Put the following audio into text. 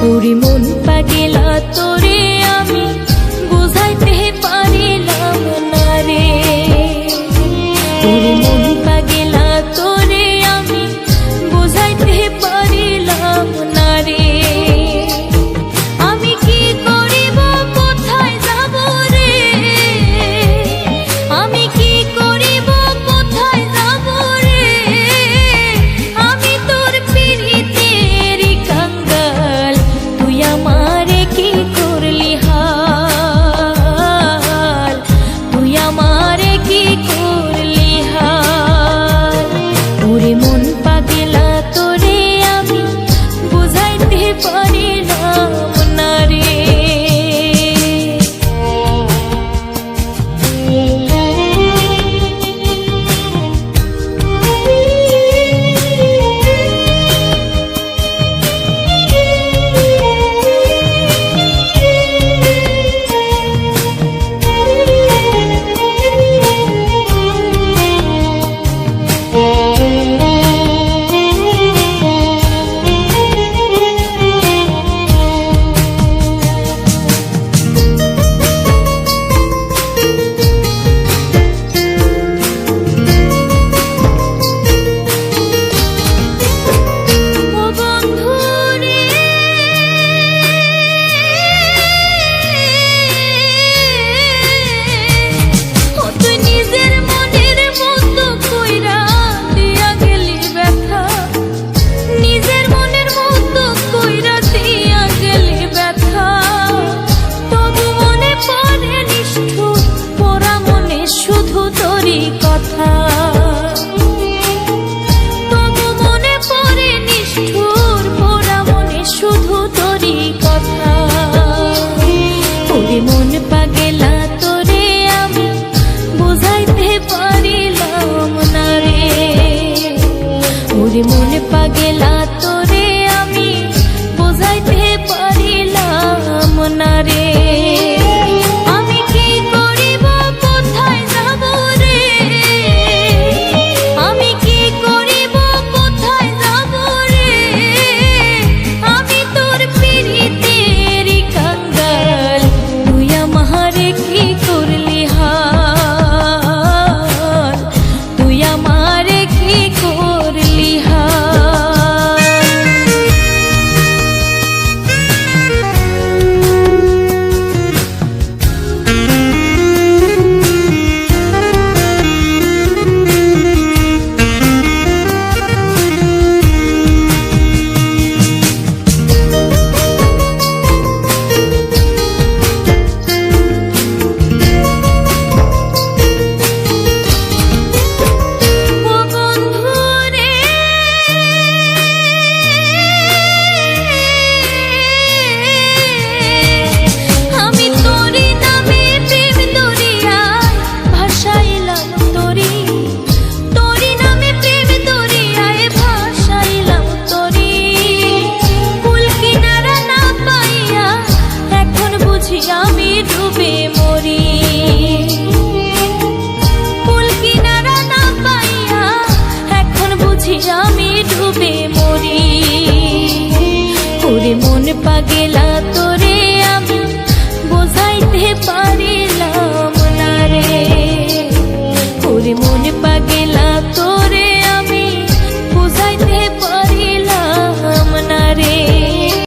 ওরে মন পাগলা তোরে আমি বুঝাইতে পারিলাম না রে। ওরে মন পাগলা তোরে আমি বুঝাইতে পারিলাম না রে। আমি কি করিব কোথায় যাব রে, আমি কি করিব কোথায় যাব রে। আমি তোর পিরিতেরি কাঙ্গাল, তুই আমারে কি করলি হাল, তুই আমারে কি করলি হাল। ওরে মন পাগলা তোরে আমি বুঝাইতে পারি